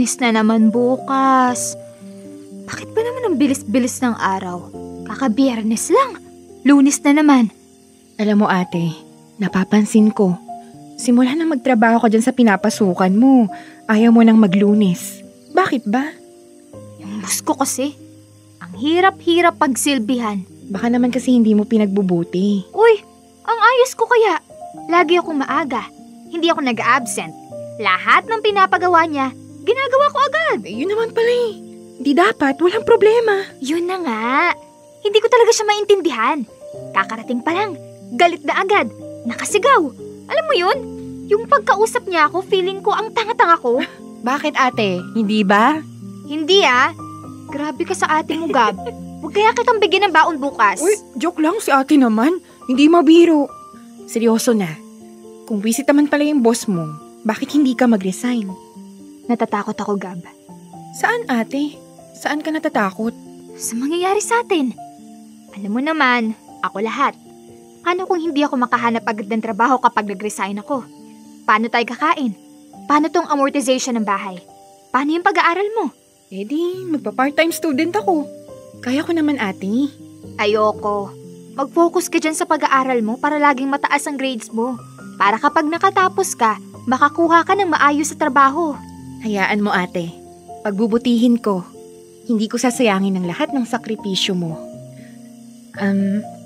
Lunes na naman bukas. Bakit ba naman ang bilis-bilis ng araw? Kaka-Biyernes lang. Lunes na naman. Alam mo ate, napapansin ko. Simula nang magtrabaho ka dyan sa pinapasukan mo, ayaw mo nang mag-Lunes. Bakit ba? Yung boss ko kasi, ang hirap-hirap pagsilbihan. Baka naman kasi hindi mo pinagbubuti. Uy, ang ayos ko kaya. Lagi akong maaga. Hindi ako nag-absent. Lahat ng pinapagawa niya, ginagawa ko agad. Yun naman pala eh. Di dapat, walang problema. Yun na nga. Hindi ko talaga siya maintindihan. Kakarating pa lang, galit na agad, nakasigaw. Alam mo yun? Yung pagkausap niya ako, feeling ko ang tanga-tanga ko. Bakit ate? Hindi ba? Hindi ah. Grabe ka sa ate mo, Gab. Huwag kaya kitang bigyan ng baon bukas. Uy, joke lang si ate naman. Hindi mabiro. Seryoso na. Kung visit naman pala yung boss mo, bakit hindi ka mag-resign? Natatakot ako, Gab. Saan ate? Saan ka natatakot? Sa mangyayari sa atin. Alam mo naman, ako lahat. Paano kung hindi ako makahanap agad ng trabaho kapag nag-resign ako? Paano tayo kakain? Paano tong amortization ng bahay? Paano yung pag-aaral mo? Eh di, magpa-part-time student ako. Kaya ko naman ate. Ayoko. Mag-focus ka dyan sa pag-aaral mo para laging mataas ang grades mo. Para kapag nakatapos ka, makakuha ka ng maayos sa trabaho. Hayaan mo ate. Pagbubutihin ko. Hindi ko sasayangin ang lahat ng sakripisyo mo.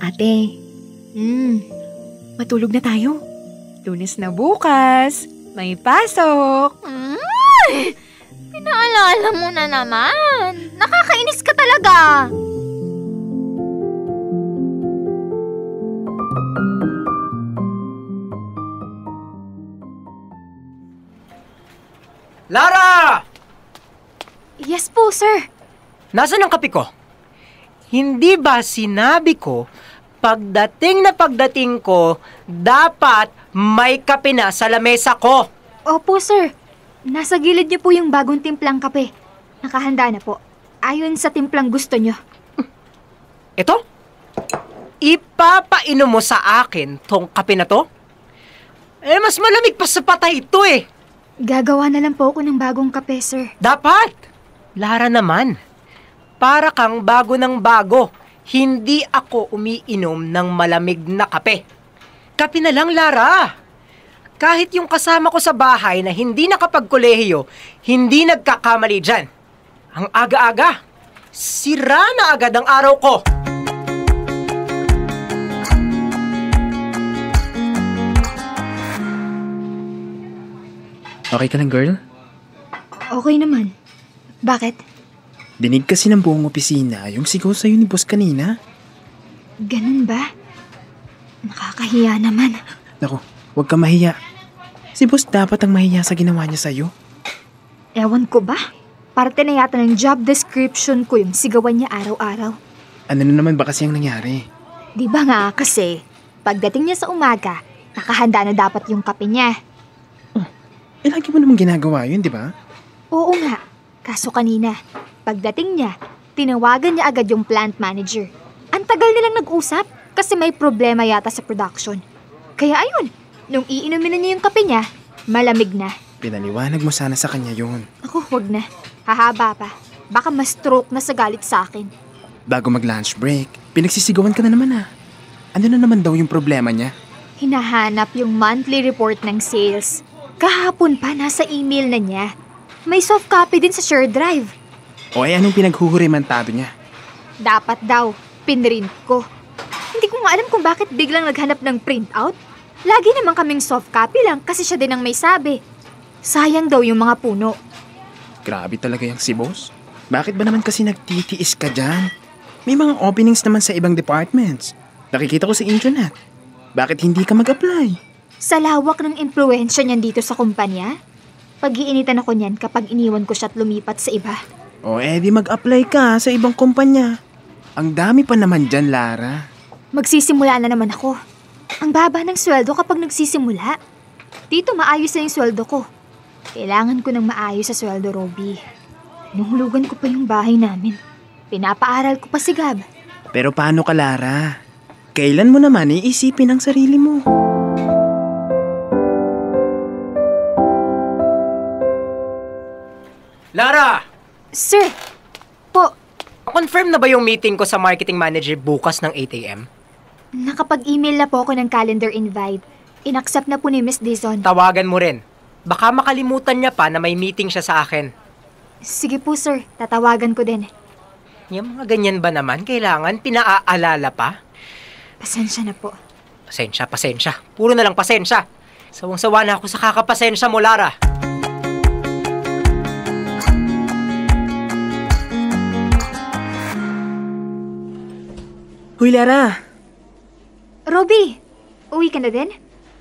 Ate. Matulog na tayo. Lunes na bukas. May pasok. Pinaalala mo na naman. Nakakainis ka talaga. Lara! Yes po, sir. Nasaan ang kape ko? Hindi ba sinabi ko, pagdating ko, dapat may kape na sa lamesa ko? Opo, sir. Nasa gilid niyo po yung bagong timplang kape. Nakahanda na po. Ayon sa timplang gusto niyo. Ito? Ipapainom mo sa akin tong kape na to? Eh, mas malamig pa sa patay ito eh. Gagawa na lang po ako ng bagong kape, sir. Dapat! Lara naman, para kang bago ng bago. Hindi ako umiinom ng malamig na kape. Kape na lang, Lara. Kahit yung kasama ko sa bahay na hindi nakapagkolehiyo, hindi nagkakamali dyan. Ang aga-aga, sira na agad ang araw ko. Okay ka lang, girl? Okay naman. Bakit? Dinig kasi ng buong opisina yung sigaw sa'yo ni boss kanina. Ganun ba? Nakakahiya naman. Naku, huwag ka mahiya. Si boss dapat ang mahiya sa ginawa niya sa'yo. Ewan ko ba? Parte na yata ng job description ko yung sigawan niya araw-araw. Ano na naman ba kasi ang nangyari? Di ba nga kasi, pagdating niya sa umaga, nakahanda na dapat yung kape niya. Eh, lagi mo naman ginagawa yun, di ba? Oo nga. Kaso kanina, pagdating niya, tinawagan niya agad yung plant manager. Ang tagal nilang nag-usap kasi may problema yata sa production. Kaya ayun, nung iinumin na niya yung kape niya, malamig na. Pinaliwanag mo sana sa kanya yun. Ako, wag na. Hahaba pa. Baka ma-stroke na sa galit sa akin. Bago mag-lunch break, pinagsisigawan ka na naman ah. Ano na naman daw yung problema niya? Hinahanap yung monthly report ng sales. Kahapon pa, nasa email na niya. May soft copy din sa share drive. O ay anong pinaghuhurimantado niya? Dapat daw, pinrint ko. Hindi ko nga alam kung bakit biglang naghanap ng printout. Lagi naman kaming soft copy lang kasi siya din ang may sabi. Sayang daw yung mga puno. Grabe talaga yung si boss. Bakit ba naman kasi nagtitiis ka dyan? May mga openings naman sa ibang departments. Nakikita ko sa internet. Bakit hindi ka mag-apply? Sa lawak ng impluwensya niyan dito sa kumpanya, pag-iinitan ako niyan kapag iniwan ko siya at lumipat sa iba. O di mag-apply ka sa ibang kumpanya. Ang dami pa naman dyan, Lara. Magsisimula na naman ako. Ang baba ng sweldo kapag nagsisimula. Dito maayos na yung sweldo ko. Kailangan ko ng maayos sa sweldo, Robby. Nuhulugan ko pa yung bahay namin. Pinapaaral ko pa si Gab. Pero paano ka, Lara? Kailan mo naman iisipin ang sarili mo? Lara! Sir, po, Confirm na ba yung meeting ko sa marketing manager bukas ng 8 a.m.? nakapag-email na po ako ng calendar invite. Inaccept na po ni Miss Dizon. Tawagan mo rin. Baka makalimutan niya pa na may meeting siya sa akin. Sige po, sir. Tatawagan ko din. Yung mga ganyan ba naman? Kailangan pinaaalala pa? Pasensya na po. Pasensya. Puro na lang pasensya. Sawang-sawa na ako sa kakapasensya mo, Lara. Huy, Lara! Robby, uwi ka na din?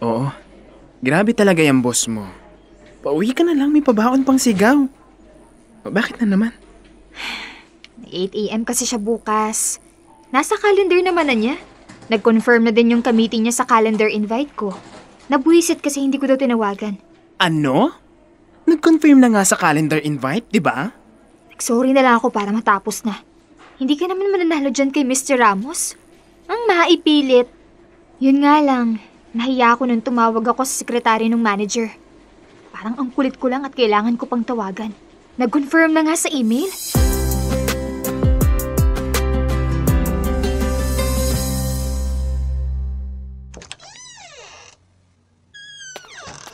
Oo. Grabe talaga yung boss mo. Pauwi ka na lang, may pabaon pang sigaw. Bakit na naman? 8 a.m. kasi siya bukas. Nasa calendar naman na niya. Nag-confirm na din yung ka-meeting niya sa calendar invite ko. Nabuwisit kasi hindi ko daw tinawagan. Ano? Nag-confirm na nga sa calendar invite, di ba? Nag-sorry na lang ako para matapos na. Hindi ka naman mananalo dyan kay Mr. Ramos. Ang maipilit. Yun nga lang, nahiya ako nung tumawag ako sa sekretary ng manager. Parang ang kulit ko lang at kailangan ko pang tawagan. Nag-confirm na nga sa email.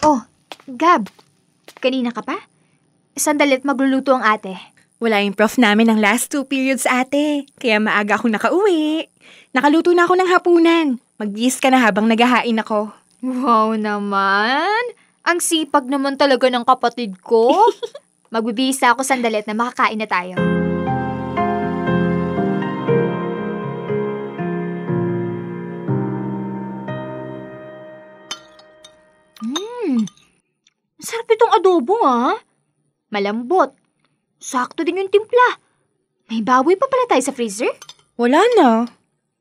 Oh, Gab. Kanina ka pa? Sandalit magluluto ang ate. Wala yung prof namin ng last 2 periods, ate. Kaya maaga akong nakauwi. Nakaluto na ako ng hapunan. Mag-gis ka na habang naghahain ako. Wow naman! Ang sipag naman talaga ng kapatid ko. Magbibisa ako sandalit na makakain na tayo. Sarap itong adobo, ha? Malambot. Sakto din yung timpla. May baboy pa pala tayo sa freezer? Wala na.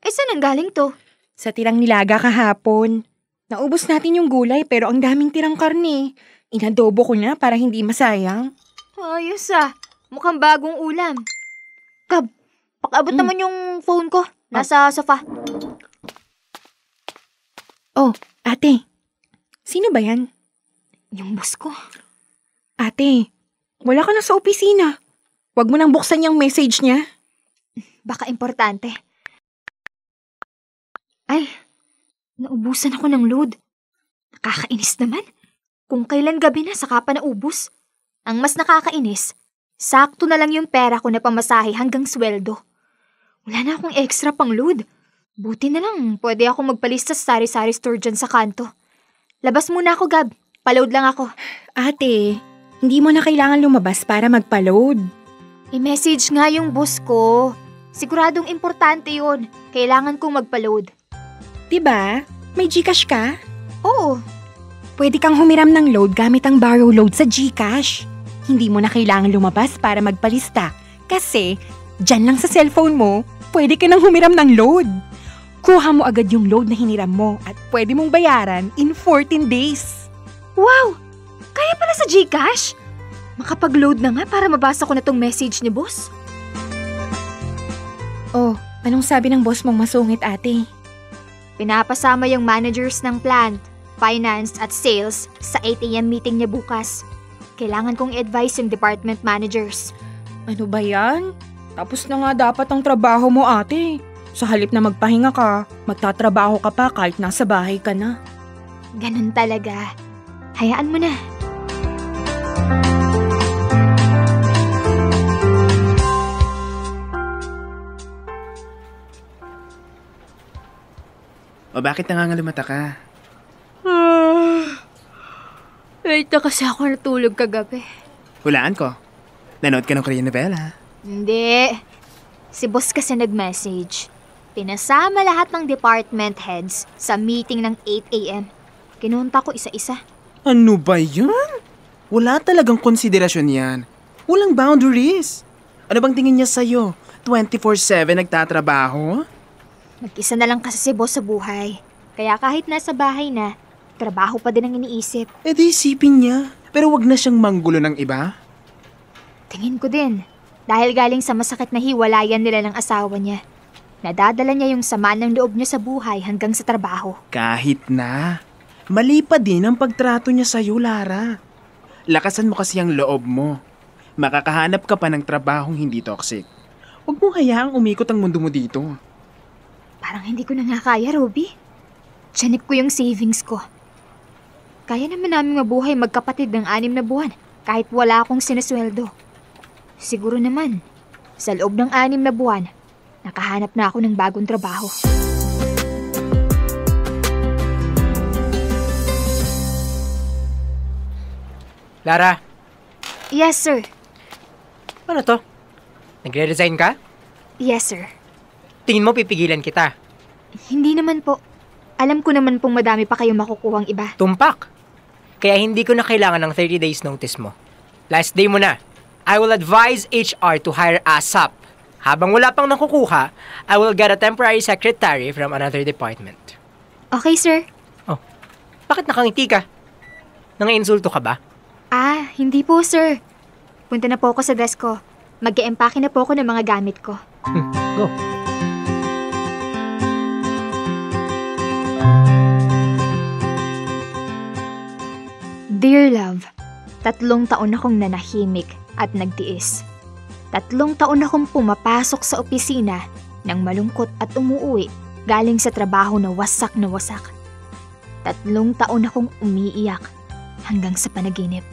Saan ang galing to? Sa tirang nilaga kahapon. Naubos natin yung gulay pero ang daming tirang karne. Inadobo ko na para hindi masayang. Ayos mukhang bagong ulam. Kab, pakiabot naman yung phone ko. Nasa sofa. Oh, ate. Sino ba yan? Yung boss ko. Ate, wala ka na sa opisina. Huwag mo nang buksan yung message niya. Baka importante. Ay, naubusan ako ng load. Nakakainis naman. Kung kailan gabi na, saka pa naubos. Ang mas nakakainis, sakto na lang yung pera ko na pamasahe hanggang sweldo. Wala na akong extra pang load. Buti na lang, pwede ako magpalista sa sari-sari store dyan sa kanto. Labas muna ako, Gab. Paload lang ako. Ate, hindi mo na kailangan lumabas para magpa-load. I-message nga yung boss ko. Siguradong importante yun. Kailangan kong magpa-load. Diba? May GCash ka? Oo. Pwede kang humiram ng load gamit ang borrow load sa GCash. Hindi mo na kailangan lumabas para magpalista. Kasi, dyan lang sa cellphone mo, pwede ka nang humiram ng load. Kuha mo agad yung load na hiniram mo at pwede mong bayaran in 14 days. Wow! Kaya pala sa GCash? Makapag-load na nga para mabasa ko na tong message ni boss. Oh, anong sabi ng boss mong masungit, ate? Pinapasama yung managers ng plant, finance at sales sa 8 a.m. meeting niya bukas. Kailangan kong i-advise yung department managers. Ano ba yan? Tapos na nga dapat ang trabaho mo, ate. Sa halip na magpahinga ka, magtatrabaho ka pa kahit nasa bahay ka na. Ganun talaga. Hayaan mo na. O bakit nangangalimata ka? Late na kasi ako natulog kagabi. Hulaan ko. Nanood ka ng Korean novela. Hindi. Si boss kasi nag-message. Pinasama lahat ng department heads sa meeting ng 8 a.m. Kinunta ko isa-isa. Ano ba yun? Wala talagang konsiderasyon yan. Walang boundaries. Ano bang tingin niya sa'yo? 24/7 nagtatrabaho? Mag-isa na lang kasi si boss sa buhay. Kaya kahit nasa bahay na, trabaho pa din ang iniisip. Eh di isipin niya. Pero wag na siyang manggulo ng iba. Tingin ko din. Dahil galing sa masakit na hiwalayan nila ng asawa niya. Nadadala niya yung sama ng loob niya sa buhay hanggang sa trabaho. Kahit na. Mali pa din ang pagtrato niya sa'yo, Lara. Lakasan mo kasi ang loob mo. makakahanap ka pa ng trabahong hindi toxic. Huwag mo hayaang umikot ang mundo mo dito. Parang hindi ko na nga kaya, Ruby. Tiyanip ko yung savings ko. Kaya naman namin mabuhay magkapatid ng 6 na buwan kahit wala akong sinasweldo. Siguro naman, sa loob ng 6 na buwan, nakahanap na ako ng bagong trabaho. Lara, Yes, sir. ano to? Nagre-resign ka? Yes, sir. Tingin mo pipigilan kita. Hindi naman po. Alam ko naman pong madami pa kayong makukuhang iba. Tumpak. Kaya hindi ko na kailangan ng 30 days notice mo. Last day mo na. I will advise HR to hire ASAP. Habang wala pang nakukuha, I will get a temporary secretary from another department. Okay, sir. Oh, bakit nakangiti ka? Nanginsulto ka ba? Hindi po, sir. Punta na po ako sa desk ko. Mag-e-empake na po ako ng mga gamit ko. Go. Dear love, 3 taon akong nanahimik at nagtiis. 3 taon akong pumapasok sa opisina ng malungkot at umuuwi galing sa trabaho na wasak na wasak. 3 taon akong umiiyak hanggang sa panaginip.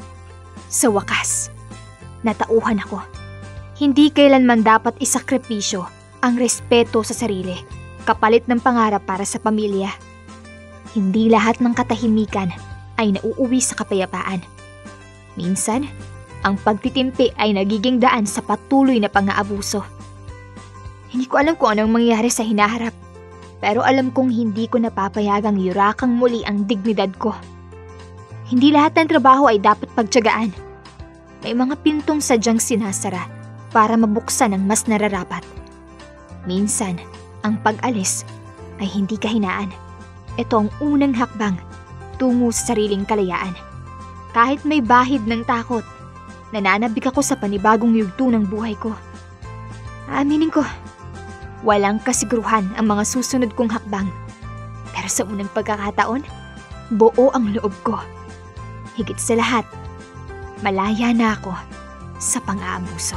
Sa wakas, natauhan ako. Hindi kailanman dapat isakripisyo ang respeto sa sarili, kapalit ng pangarap para sa pamilya. Hindi lahat ng katahimikan ay nauuwi sa kapayapaan. Minsan, ang pagtitimpi ay nagiging daan sa patuloy na pang-aabuso. Hindi ko alam kung anong mangyayari sa hinaharap, pero alam kong hindi ko napapayagang yurakang muli ang dignidad ko. Hindi lahat ng trabaho ay dapat pagtiyagaan. May mga pintong sadyang sinasara para mabuksan ang mas nararapat. Minsan, ang pag-alis ay hindi kahinaan. Ito ang unang hakbang tungo sa sariling kalayaan. Kahit may bahid ng takot, nananabik ako sa panibagong yugto ng buhay ko. Aaminin ko, walang kasiguruhan ang mga susunod kong hakbang. Pero sa unang pagkakataon, buo ang loob ko. Higit sa lahat, malaya na ako sa pang-aabuso.